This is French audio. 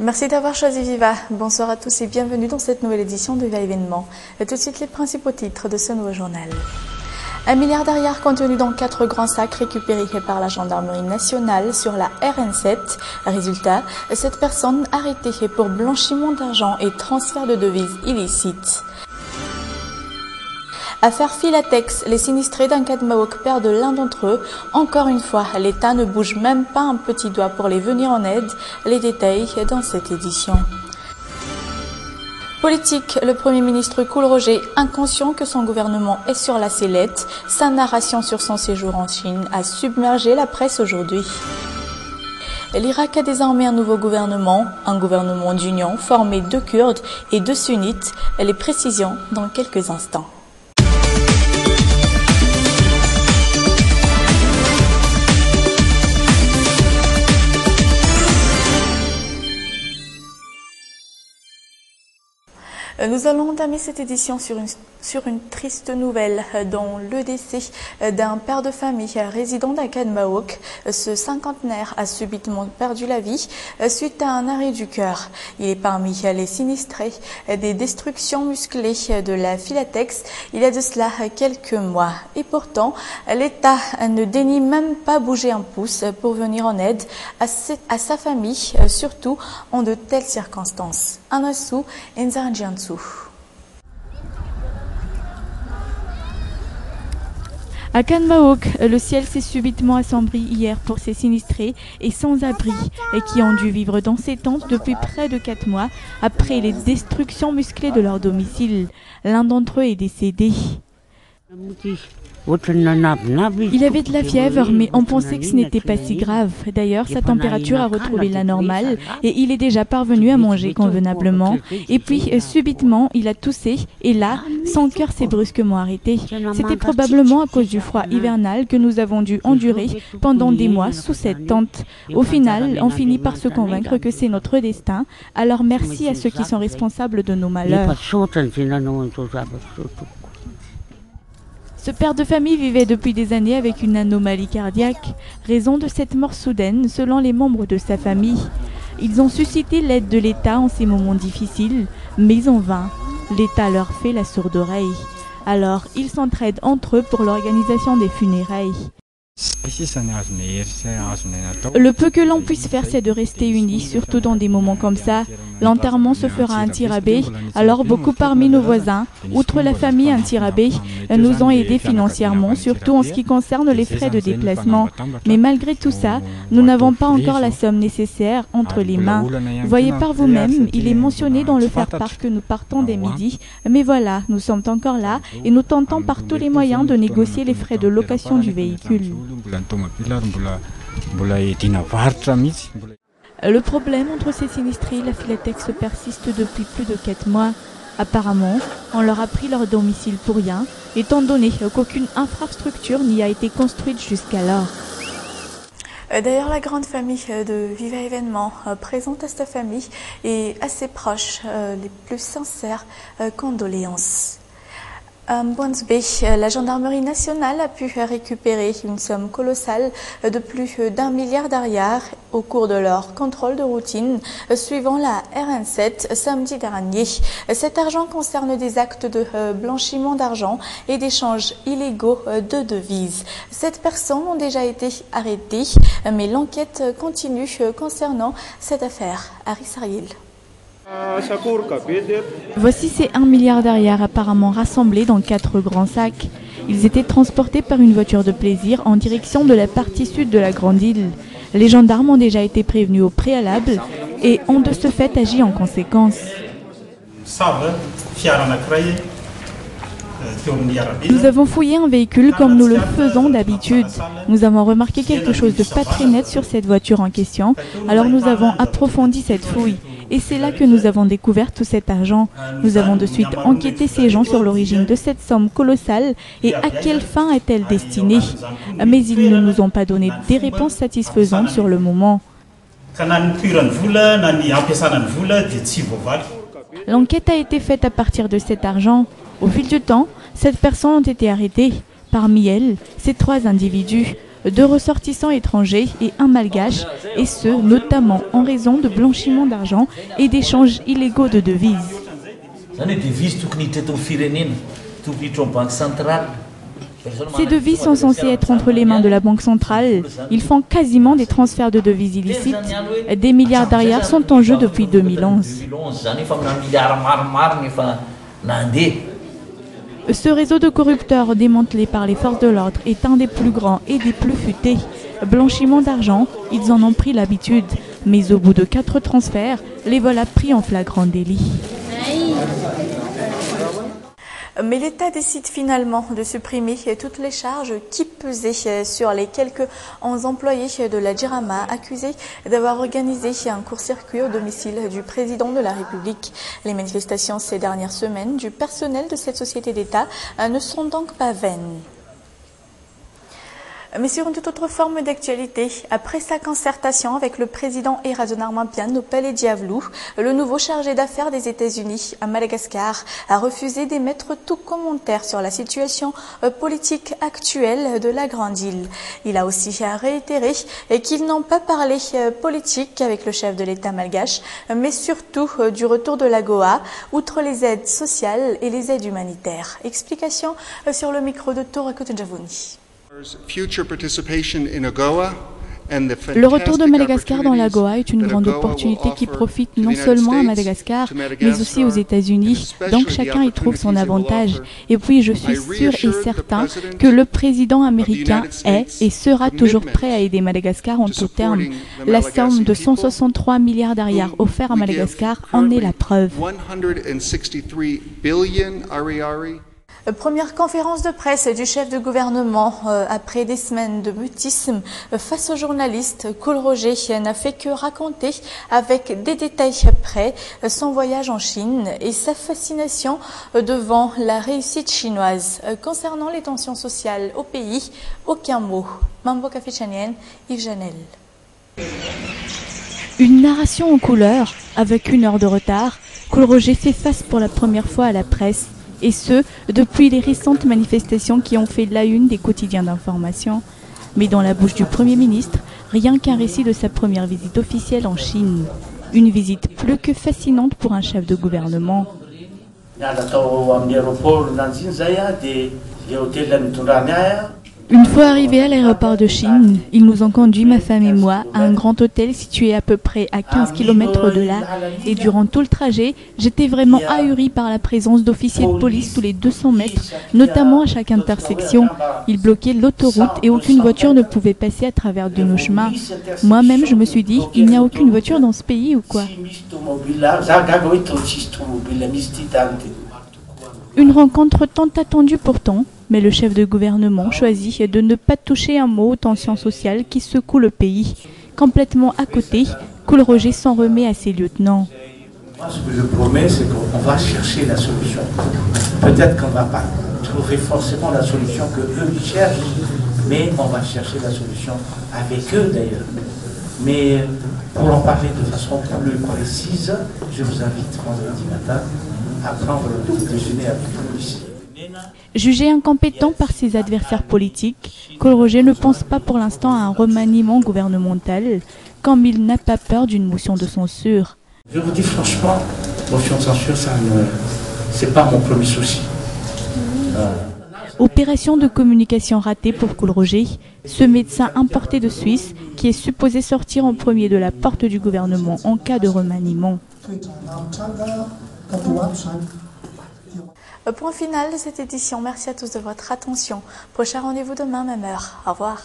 Merci d'avoir choisi Viva. Bonsoir à tous et bienvenue dans cette nouvelle édition de Viva Événement. Et tout de suite les principaux titres de ce nouveau journal. 1 milliard d'arrière contenu dans 4 grands sacs récupérés par la gendarmerie nationale sur la RN7. Résultat, cette personne arrêtée pour blanchiment d'argent et transfert de devises illicites. Affaire Filatex, les sinistrés d'un cas de Mahawk perdent l'un d'entre eux. Encore une fois, l'État ne bouge même pas un petit doigt pour les venir en aide. Les détails dans cette édition. Politique, le Premier ministre Coolroger, inconscient que son gouvernement est sur la sellette. Sa narration sur son séjour en Chine a submergé la presse aujourd'hui. L'Irak a désormais un nouveau gouvernement, un gouvernement d'union formé de Kurdes et de Sunnites. Les précisions dans quelques instants. Nous allons entamer cette édition sur une triste nouvelle, dont le décès d'un père de famille résident d'un cas de Mahawk. Ce cinquantenaire a subitement perdu la vie suite à un arrêt du cœur. Il est parmi les sinistrés des destructions musclées de la Filatex il y a de cela quelques mois. Et pourtant, l'État ne dénie même pas bouger un pouce pour venir en aide à sa famille, surtout en de telles circonstances. Anasu Nzarjiansu. À Can Mahawk, le ciel s'est subitement assombri hier pour ces sinistrés et sans-abri et qui ont dû vivre dans ces tentes depuis près de 4 mois après les destructions musclées de leur domicile. L'un d'entre eux est décédé. Il avait de la fièvre, mais on pensait que ce n'était pas si grave. D'ailleurs, sa température a retrouvé la normale et il est déjà parvenu à manger convenablement. Et puis, subitement, il a toussé et là, son cœur s'est brusquement arrêté. C'était probablement à cause du froid hivernal que nous avons dû endurer pendant des mois sous cette tente. Au final, on finit par se convaincre que c'est notre destin. Alors merci à ceux qui sont responsables de nos malheurs. Ce père de famille vivait depuis des années avec une anomalie cardiaque, raison de cette mort soudaine selon les membres de sa famille. Ils ont suscité l'aide de l'État en ces moments difficiles, mais en vain. L'État leur fait la sourde oreille. Alors, ils s'entraident entre eux pour l'organisation des funérailles. Le peu que l'on puisse faire, c'est de rester unis, surtout dans des moments comme ça. L'enterrement se fera à un tirabé, alors beaucoup parmi nos voisins, outre la famille un tirabé, nous ont aidés financièrement, surtout en ce qui concerne les frais de déplacement. Mais malgré tout ça, nous n'avons pas encore la somme nécessaire entre les mains. Voyez par vous-même, il est mentionné dans le faire-part que nous partons dès midi. Mais voilà, nous sommes encore là et nous tentons par tous les moyens de négocier les frais de location du véhicule. Le problème entre ces sinistrés et la Filatex persiste depuis plus de 4 mois. Apparemment, on leur a pris leur domicile pour rien, étant donné qu'aucune infrastructure n'y a été construite jusqu'alors. D'ailleurs, la grande famille de Viva Événement présente à sa famille et à ses proches les plus sincères condoléances. À Mbouanzbé, la gendarmerie nationale a pu récupérer une somme colossale de plus d'1 milliard d'arrière au cours de leur contrôle de routine suivant la RN7 samedi dernier. Cet argent concerne des actes de blanchiment d'argent et d'échanges illégaux de devises. 7 personnes ont déjà été arrêtées, mais l'enquête continue concernant cette affaire. Aris Ariel. Voici ces 1 milliard d'arrière apparemment rassemblés dans 4 grands sacs. Ils étaient transportés par une voiture de plaisir en direction de la partie sud de la grande île. Les gendarmes ont déjà été prévenus au préalable et ont de ce fait agi en conséquence. Nous avons fouillé un véhicule comme nous le faisons d'habitude. Nous avons remarqué quelque chose de pas très net sur cette voiture en question, alors nous avons approfondi cette fouille. Et c'est là que nous avons découvert tout cet argent. Nous avons de suite enquêté ces gens sur l'origine de cette somme colossale et à quelle fin est-elle destinée. Mais ils ne nous ont pas donné des réponses satisfaisantes sur le moment. L'enquête a été faite à partir de cet argent. Au fil du temps, 7 personnes ont été arrêtées. Parmi elles, ces 3 individus. 2 ressortissants étrangers et 1 malgache, et ce, notamment en raison de blanchiment d'argent et d'échanges illégaux de devises. Ces devises sont censées être entre les mains de la Banque centrale. Ils font quasiment des transferts de devises illicites. Des milliardaires sont en jeu depuis 2011. Ce réseau de corrupteurs démantelé par les forces de l'ordre est un des plus grands et des plus futés. Blanchiment d'argent, ils en ont pris l'habitude. Mais au bout de 4 transferts, les vols a pris en flagrant délit. Mais l'État décide finalement de supprimer toutes les charges qui pesaient sur les quelques 11 employés de la Jirama accusés d'avoir organisé un court-circuit au domicile du président de la République. Les manifestations ces dernières semaines du personnel de cette société d'État ne sont donc pas vaines. Mais sur une toute autre forme d'actualité, après sa concertation avec le président Eradjonar Mampian au Palais Diavelou, le nouveau chargé d'affaires des États-Unis à Madagascar a refusé d'émettre tout commentaire sur la situation politique actuelle de la Grande Île. Il a aussi réitéré qu'ils n'ont pas parlé politique avec le chef de l'État malgache, mais surtout du retour de l'AGOA, outre les aides sociales et les aides humanitaires. Explication sur le micro de Tora Kotunjavouni. Le retour de Madagascar dans l'AGOA est une grande opportunité qui profite non seulement à Madagascar, mais aussi aux États-Unis. Donc chacun y trouve son avantage. Et puis je suis sûr et certain que le président américain est et sera toujours prêt à aider Madagascar en tout terme. La somme de 163 milliards d'ariars offert à Madagascar en est la preuve. Première conférence de presse du chef de gouvernement après des semaines de mutisme face aux journalistes. Kool Roger n'a fait que raconter avec des détails près son voyage en Chine et sa fascination devant la réussite chinoise. Concernant les tensions sociales au pays, aucun mot. Mambo Café Chanien, Yves Janel. Une narration en couleur, avec 1 heure de retard, Kool Roger fait face pour la première fois à la presse. Et ce, depuis les récentes manifestations qui ont fait la une des quotidiens d'information. Mais dans la bouche du Premier ministre, rien qu'un récit de sa première visite officielle en Chine. Une visite plus que fascinante pour un chef de gouvernement. Une fois arrivés à l'aéroport de Chine, ils nous ont conduits, ma femme et moi, à un grand hôtel situé à peu près à 15 km de là. Et durant tout le trajet, j'étais vraiment ahuri par la présence d'officiers de police tous les 200 mètres, notamment à chaque intersection. Ils bloquaient l'autoroute et aucune voiture ne pouvait passer à travers de nos chemins. Moi-même, je me suis dit, il n'y a aucune voiture dans ce pays ou quoi? Une rencontre tant attendue pourtant, mais le chef de gouvernement choisit de ne pas toucher un mot aux tensions sociales qui secouent le pays. Complètement à côté, Kool Roger s'en remet à ses lieutenants. Moi, ce que je promets, c'est qu'on va chercher la solution. Peut-être qu'on ne va pas trouver forcément la solution qu'eux cherchent, mais on va chercher la solution avec eux d'ailleurs. Mais pour en parler de façon plus précise, je vous invite vendredi matin à prendre le petit déjeuner avec nous ici. Jugé incompétent par ses adversaires politiques, Kool Roger ne pense pas pour l'instant à un remaniement gouvernemental, comme il n'a pas peur d'une motion de censure. Je vous dis franchement, motion de censure, c'est pas mon premier souci. Opération de communication ratée pour Kool Roger, ce médecin importé de Suisse qui est supposé sortir en premier de la porte du gouvernement en cas de remaniement. Point final de cette édition. Merci à tous de votre attention. Prochain rendez-vous demain, même heure. Au revoir.